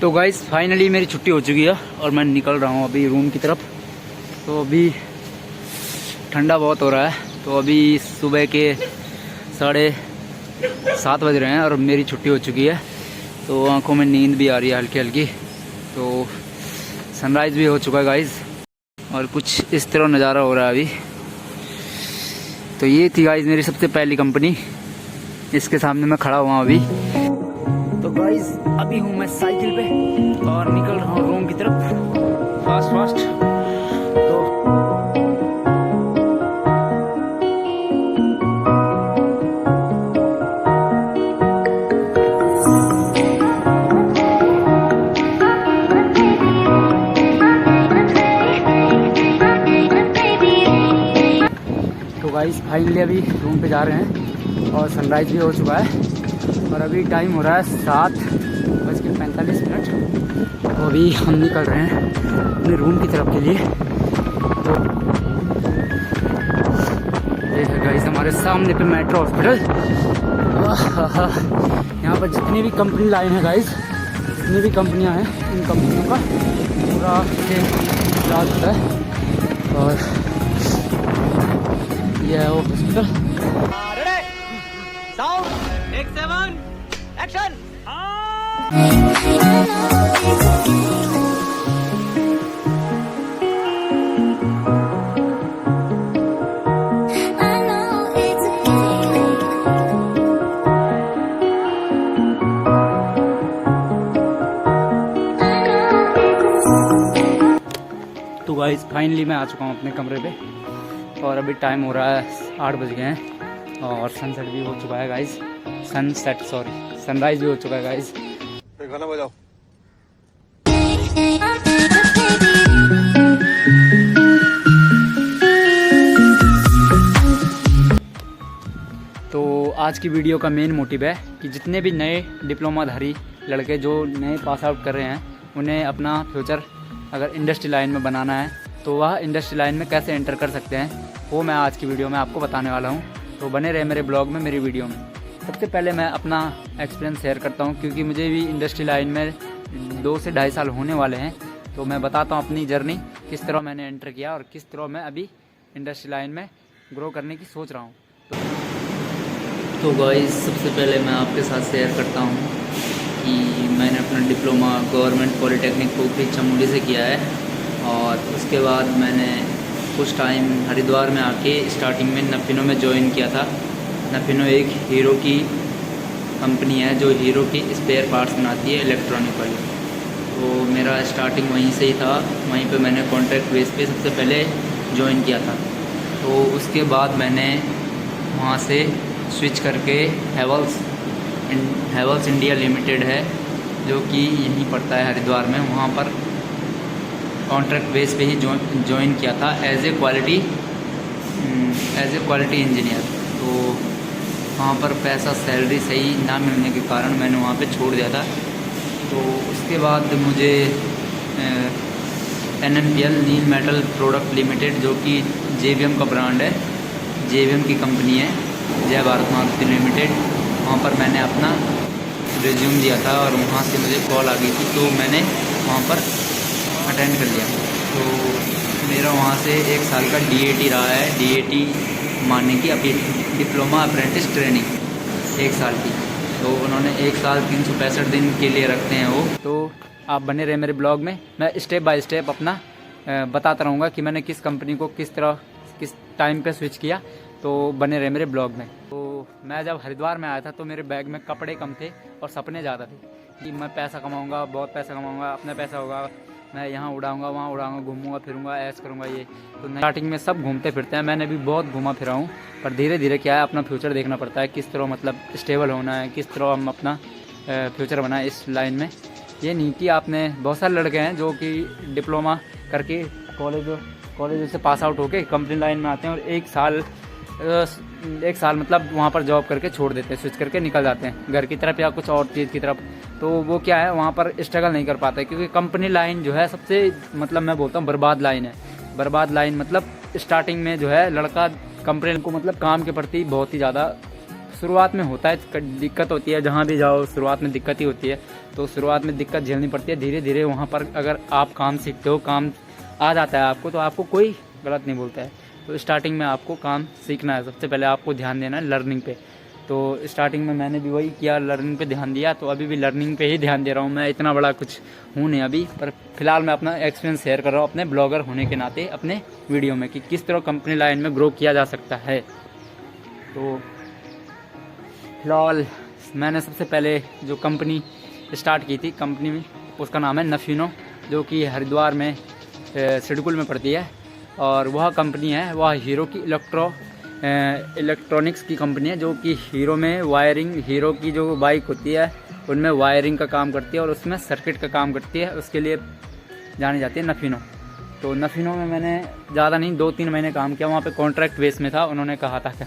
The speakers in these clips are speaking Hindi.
तो गाइस फाइनली मेरी छुट्टी हो चुकी है और मैं निकल रहा हूँ अभी रूम की तरफ। तो अभी ठंडा बहुत हो रहा है, तो अभी सुबह के 7:30 बज रहे हैं और मेरी छुट्टी हो चुकी है। तो आंखों में नींद भी आ रही है हल्की हल्की। तो सनराइज़ भी हो चुका है गाइस और कुछ इस तरह नज़ारा हो रहा है अभी। तो ये थी गाइस मेरी सबसे पहली कंपनी, इसके सामने मैं खड़ा हुआ अभी। तो गाइस अभी हूँ मैं साइकिल पे और निकल रहा हूँ रूम की तरफ फास्ट। तो गाइस फाइनली अभी रूम पे जा रहे हैं और सनराइज़ भी हो चुका है और अभी टाइम हो रहा है 7:45। तो अभी हम निकल रहे हैं अपने रूम की तरफ के लिए। तो ये है गाइस हमारे सामने पे मेट्रो हॉस्पिटल। यहाँ पर जितनी भी कंपनी लाइन है गाइस, जितनी भी कंपनियाँ हैं, इन कंपनियों का पूरा इलाज होता है। और यह है वो हॉस्पिटल। एक्शन। तो गाइस फाइनली मैं आ चुका हूँ अपने कमरे पे और अभी टाइम हो रहा है 8 बज गए हैं और सनसेट भी हो चुका है गाइस। सनराइज भी हो चुका है गाइस। गाना बजाओ। तो आज की वीडियो का मेन मोटिव है कि जितने भी नए डिप्लोमाधारी लड़के जो नए पास आउट कर रहे हैं, उन्हें अपना फ्यूचर अगर इंडस्ट्री लाइन में बनाना है तो वह इंडस्ट्री लाइन में कैसे एंटर कर सकते हैं, वो मैं आज की वीडियो में आपको बताने वाला हूँ। तो बने रहे मेरे ब्लॉग में, मेरी वीडियो में। सबसे पहले मैं अपना एक्सपीरियंस शेयर करता हूँ क्योंकि मुझे भी इंडस्ट्री लाइन में 2 से 2.5 साल होने वाले हैं। तो मैं बताता हूँ अपनी जर्नी, किस तरह मैंने एंटर किया और किस तरह मैं अभी इंडस्ट्री लाइन में ग्रो करने की सोच रहा हूँ। तो गाइस सबसे पहले मैं आपके साथ शेयर करता हूँ कि मैंने अपना डिप्लोमा गवर्नमेंट पॉलिटेक्निक पोखरी चमोली से किया है और उसके बाद मैंने कुछ टाइम हरिद्वार में आके स्टार्टिंग में नफिनो में ज्वाइन किया था। नफिनो एक हीरो की कंपनी है जो हीरो की स्पेयर पार्ट्स बनाती है इलेक्ट्रॉनिक वाली। तो मेरा स्टार्टिंग वहीं से ही था, वहीं पे मैंने कॉन्ट्रैक्ट बेस पे सबसे पहले ज्वाइन किया था। तो उसके बाद मैंने वहाँ से स्विच करके हैवल्स इंडिया लिमिटेड है जो कि यहीं पड़ता है हरिद्वार में, वहाँ पर कॉन्ट्रैक्ट बेस पे ही ज्वाइन किया था एज ए क्वालिटी इंजीनियर। तो वहाँ पर पैसा सैलरी सही ना मिलने के कारण मैंने वहाँ पे छोड़ दिया था। तो उसके बाद मुझे NNPL नील मेटल प्रोडक्ट लिमिटेड जो कि JVM का ब्रांड है, JVM की कंपनी है, जय भारत मारुति लिमिटेड, वहाँ पर मैंने अपना रिज्यूम दिया था और वहाँ से मुझे कॉल आ गई थी। तो मैंने वहाँ पर अटेंड कर लिया। तो मेरा वहाँ से 1 साल का DAT रहा है, DAT मानने की अपनी डिप्लोमा अप्रेंटिस ट्रेनिंग 1 साल की। तो उन्होंने 1 साल 365 दिन के लिए रखते हैं वो। तो आप बने रहे मेरे ब्लॉग में, मैं स्टेप बाय स्टेप अपना बताता रहूँगा कि मैंने किस कंपनी को किस टाइम पे स्विच किया। तो बने रहे मेरे ब्लॉग में। तो मैं जब हरिद्वार में आया था तो मेरे बैग में कपड़े कम थे और सपने ज़्यादा थे कि मैं पैसा कमाऊँगा, बहुत पैसा कमाऊँगा, अपना पैसा होगा, मैं यहाँ उड़ाऊँगा, वहाँ उड़ाऊँगा, घूमूंगा फिरूँगा, ऐश करूँगा ये। तो स्टार्टिंग में सब घूमते फिरते हैं, मैंने भी बहुत घूमा फिरा हूँ, पर धीरे धीरे क्या है अपना फ्यूचर देखना पड़ता है, किस तरह मतलब स्टेबल होना है, किस तरह हम अपना फ्यूचर बनाए इस लाइन में। ये नहीं कि आपने, बहुत सारे लड़के हैं जो कि डिप्लोमा करके कॉलेज से पास आउट होके कंपनी लाइन में आते हैं और 1 साल मतलब वहाँ पर जॉब करके छोड़ देते हैं, स्विच करके निकल जाते हैं घर की तरफ या कुछ और चीज़ की तरफ। तो वो क्या है, वहाँ पर स्ट्रगल नहीं कर पाते क्योंकि कंपनी लाइन जो है सबसे मतलब मैं बोलता हूँ बर्बाद लाइन है। बर्बाद लाइन मतलब स्टार्टिंग में जो है लड़का कंपनी को मतलब काम के प्रति बहुत ही ज़्यादा शुरुआत में होता है, दिक्कत होती है, जहाँ भी जाओ शुरुआत में दिक्कत ही होती है। तो शुरुआत में दिक्कत झेलनी पड़ती है, धीरे धीरे वहाँ पर अगर आप काम सीखते हो, काम आ जाता है आपको, तो आपको कोई गलत नहीं बोलता है। तो स्टार्टिंग में आपको काम सीखना है, सबसे पहले आपको ध्यान देना है लर्निंग पे। तो स्टार्टिंग में मैंने भी वही किया, लर्निंग पे ध्यान दिया, तो अभी भी लर्निंग पे ही ध्यान दे रहा हूँ। मैं इतना बड़ा कुछ हूँ नहीं अभी, पर फिलहाल मैं अपना एक्सपीरियंस शेयर कर रहा हूँ अपने ब्लॉगर होने के नाते अपने वीडियो में, कि किस तरह कंपनी लाइन में ग्रो किया जा सकता है। तो फिलहाल मैंने सबसे पहले जो कंपनी स्टार्ट की थी, कंपनी में उसका नाम है नफीनो, जो कि हरिद्वार में सिडकुल में पड़ती है। और वह कंपनी है, वह हीरो की इलेक्ट्रॉनिक्स की कंपनी है, जो कि हीरो में वायरिंग, हीरो की जो बाइक होती है उनमें वायरिंग का काम करती है और उसमें सर्किट का काम करती है, उसके लिए जानी जाती है नफीनो। तो नफीनो में मैंने ज़्यादा नहीं 2-3 महीने काम किया, वहाँ पे कॉन्ट्रैक्ट बेस में था। उन्होंने कहा था कि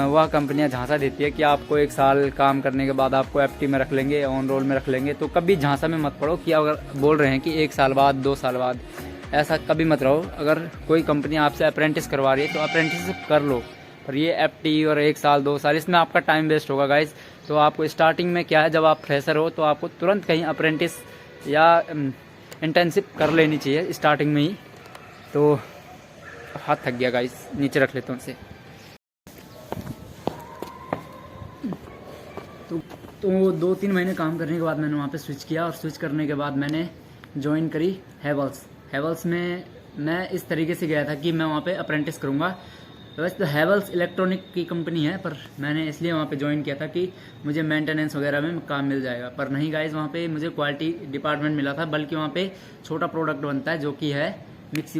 वह कंपनियां झांसा देती है कि आपको 1 साल काम करने के बाद आपको एफटी में रख लेंगे, ऑन रोल में रख लेंगे। तो कभी झांसा में मत पड़ो कि अगर बोल रहे हैं कि 1 साल बाद, 2 साल बाद, ऐसा कभी मत रहो। अगर कोई कंपनी आपसे अप्रेंटिस करवा रही है तो अप्रेंटिस कर लो, पर ये एफटी और 1 साल 2 साल इसमें आपका टाइम वेस्ट होगा गाइज। तो आपको स्टार्टिंग में क्या है, जब आप फ्रेशर हो तो आपको तुरंत कहीं अप्रेंटिस या इंटर्नशिप कर लेनी चाहिए स्टार्टिंग में ही। तो हाथ थक गया गाइज, नीचे रख लेता हूँ उनसे। तो 2-3 महीने काम करने के बाद मैंने वहाँ पे स्विच किया, और स्विच करने के बाद मैंने ज्वाइन करी हैवेल्स में। मैं इस तरीके से गया था कि मैं वहाँ पे अप्रेंटिस करूँगा। वैसे तो हैवेल्स इलेक्ट्रॉनिक की कंपनी है, पर मैंने इसलिए वहाँ पे ज्वाइन किया था कि मुझे मेंटेनेंस वगैरह में काम मिल जाएगा। पर नहीं गाइज, वहाँ पे मुझे क्वालिटी डिपार्टमेंट मिला था, बल्कि वहाँ पे छोटा प्रोडक्ट बनता है जो कि है मिक्सी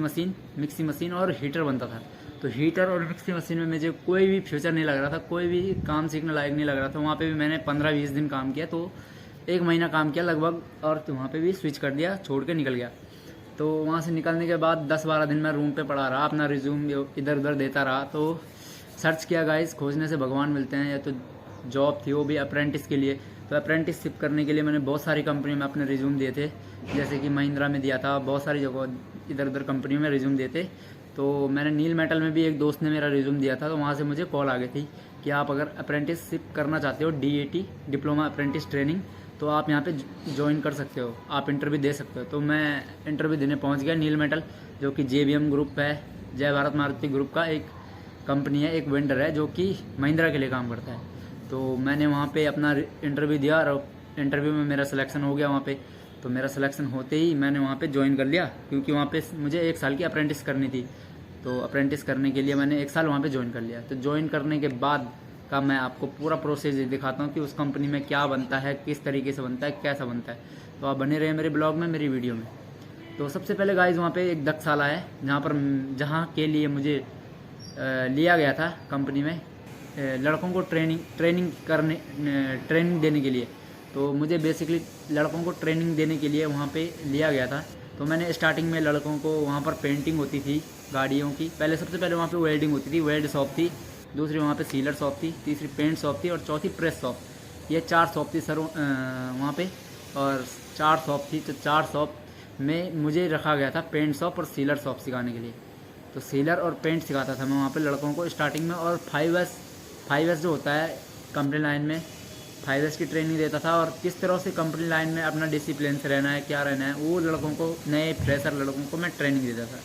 मशीन और हीटर बनता था। तो हीटर और मिक्सी मशीन में मुझे कोई भी फ्यूचर नहीं लग रहा था, कोई भी काम सीखने लायक नहीं लग रहा था। वहाँ पे भी मैंने 15-20 दिन काम किया, तो 1 महीना काम किया लगभग, और तो वहाँ पे भी स्विच कर दिया, छोड़ के निकल गया। तो वहाँ से निकलने के बाद 10-12 दिन मैं रूम पे पड़ा रहा, अपना रिज्यूम इधर उधर देता रहा। तो सर्च किया गाइस, खोजने से भगवान मिलते हैं। या तो जॉब थी, वो भी अप्रेंटिस के लिए। तो अप्रेंटिसशिप करने के लिए मैंने बहुत सारी कंपनी में अपने रिज्यूम दिए थे, जैसे कि महिंद्रा में दिया था, बहुत सारी जगह इधर उधर कंपनी में रिज्यूम दिए थे। तो मैंने नील मेटल में भी एक दोस्त ने मेरा रिज्यूम दिया था, तो वहाँ से मुझे कॉल आ गई थी कि आप अगर अप्रेंटिसशिप करना चाहते हो, DAT डिप्लोमा अप्रेंटिस ट्रेनिंग, तो आप यहाँ पे ज्वाइन कर सकते हो, आप इंटरव्यू दे सकते हो। तो मैं इंटरव्यू देने पहुँच गया। नील मेटल जो कि JVM ग्रुप है, जय भारत मारुति ग्रुप का एक कंपनी है, एक वेंडर है जो कि महिंद्रा के लिए काम करता है। तो मैंने वहाँ पे अपना इंटरव्यू दिया, और इंटरव्यू में मेरा सिलेक्शन हो गया वहाँ पे। तो मेरा सिलेक्शन होते ही मैंने वहाँ पे ज्वाइन कर लिया, क्योंकि वहाँ पे मुझे 1 साल की अप्रेंटिस करनी थी। तो अप्रेंटिस करने के लिए मैंने 1 साल वहाँ पे ज्वाइन कर लिया। तो ज्वाइन करने के बाद का मैं आपको पूरा प्रोसेस दिखाता हूँ कि उस कंपनी में क्या बनता है, किस तरीके से बनता है, कैसा बनता है। तो आप बने रहे मेरे ब्लॉग में, मेरी वीडियो में। तो सबसे पहले गाइज वहाँ पे एक दक्षशाला है, जहाँ के लिए मुझे लिया गया था कंपनी में, लड़कों को ट्रेनिंग देने के लिए। तो मुझे बेसिकली लड़कों को ट्रेनिंग देने के लिए वहाँ पे लिया गया था। तो मैंने स्टार्टिंग में लड़कों को, वहाँ पर पेंटिंग होती थी गाड़ियों की, सबसे पहले वहाँ पे वेल्डिंग होती थी, वेल्ड शॉप थी, दूसरी वहाँ पे सीलर शॉप थी, तीसरी पेंट शॉप थी, और चौथी प्रेस शॉप। ये 4 शॉप थी सर वहाँ पे, और 4 शॉप थी। तो 4 शॉप में मुझे रखा गया था पेंट शॉप और सीलर शॉप सिखाने के लिए। तो सीलर और पेंट सिखाता था मैं वहाँ पे लड़कों को स्टार्टिंग में। और 5S जो होता है कंपनी लाइन में, 5S की ट्रेनिंग देता था, और किस तरह से कंपनी लाइन में अपना डिसिप्लिन से रहना है, क्या रहना है, वो लड़कों को, नए फ्रेशर लड़कों को मैं ट्रेनिंग देता था।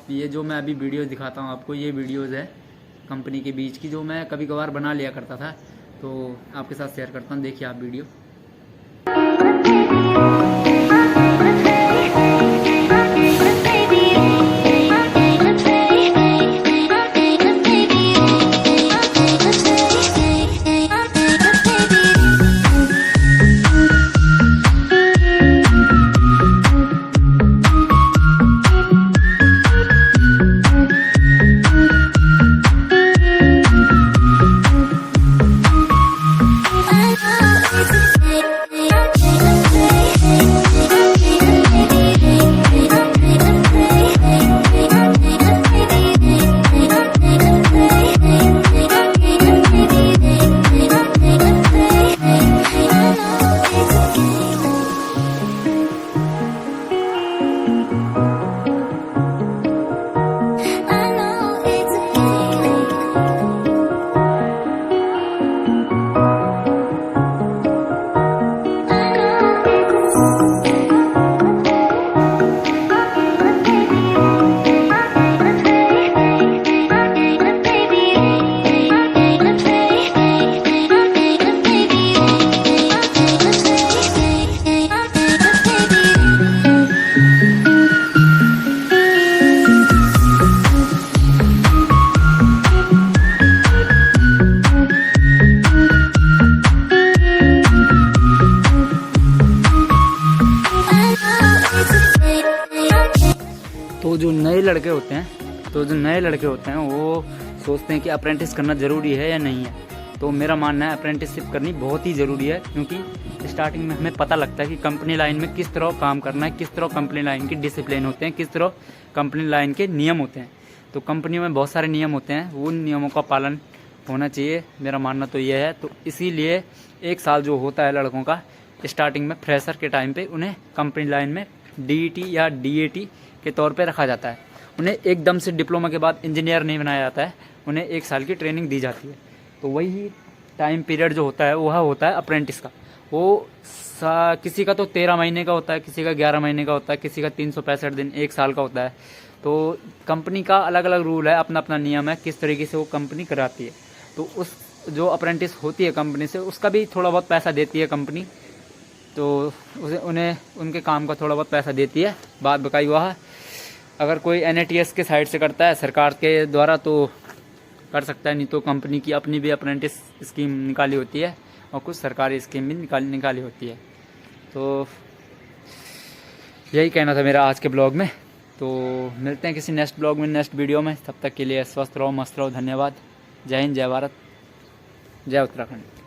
ये जो मैं अभी वीडियो दिखाता हूँ आपको, ये वीडियोज़ है कंपनी के बीच की, जो मैं कभी कभार बना लिया करता था। तो आपके साथ शेयर करता हूँ, देखिए आप वीडियो। I तो जो नए लड़के होते हैं वो सोचते हैं कि अप्रेंटिस करना ज़रूरी है या नहीं है। तो मेरा मानना है अप्रेंटिसशिप करनी बहुत ही ज़रूरी है, क्योंकि स्टार्टिंग में हमें पता लगता है कि कंपनी लाइन में किस तरह काम करना है, किस तरह कंपनी लाइन के डिसिप्लिन होते हैं, किस तरह कंपनी लाइन के नियम होते हैं। तो कंपनियों में बहुत सारे नियम होते हैं, उन नियमों का पालन होना चाहिए, मेरा मानना तो ये है। तो इसीलिए 1 साल जो होता है लड़कों का स्टार्टिंग में फ्रेशर के टाइम पे उन्हें कंपनी लाइन में DET या DAT के तौर पे रखा जाता है। उन्हें एकदम से डिप्लोमा के बाद इंजीनियर नहीं बनाया जाता है, उन्हें 1 साल की ट्रेनिंग दी जाती है। तो वही टाइम पीरियड जो होता है वह होता है अप्रेंटिस का। वो किसी का तो 13 महीने का होता है, किसी का 11 महीने का होता है, किसी का 365 दिन 1 साल का होता है। तो कंपनी का अलग अलग रूल है, अपना अपना नियम है किस तरीके से वो कंपनी कराती है। तो उस जो अप्रेंटिस होती है कंपनी से उसका भी थोड़ा बहुत पैसा देती है कंपनी, तो उन्हें उनके काम का थोड़ा बहुत पैसा देती है। बात बकाई हुआ है, अगर कोई NATS के साइड से करता है सरकार के द्वारा तो कर सकता है, नहीं तो कंपनी की अपनी भी अप्रेंटिस स्कीम निकाली होती है और कुछ सरकारी स्कीम भी निकाली होती है। तो यही कहना था मेरा आज के ब्लॉग में। तो मिलते हैं किसी नेक्स्ट ब्लॉग में, नेक्स्ट वीडियो में। तब तक के लिए स्वस्थ रहो, मस्त रहो। धन्यवाद। जय हिंद, जय भारत, जय उत्तराखंड।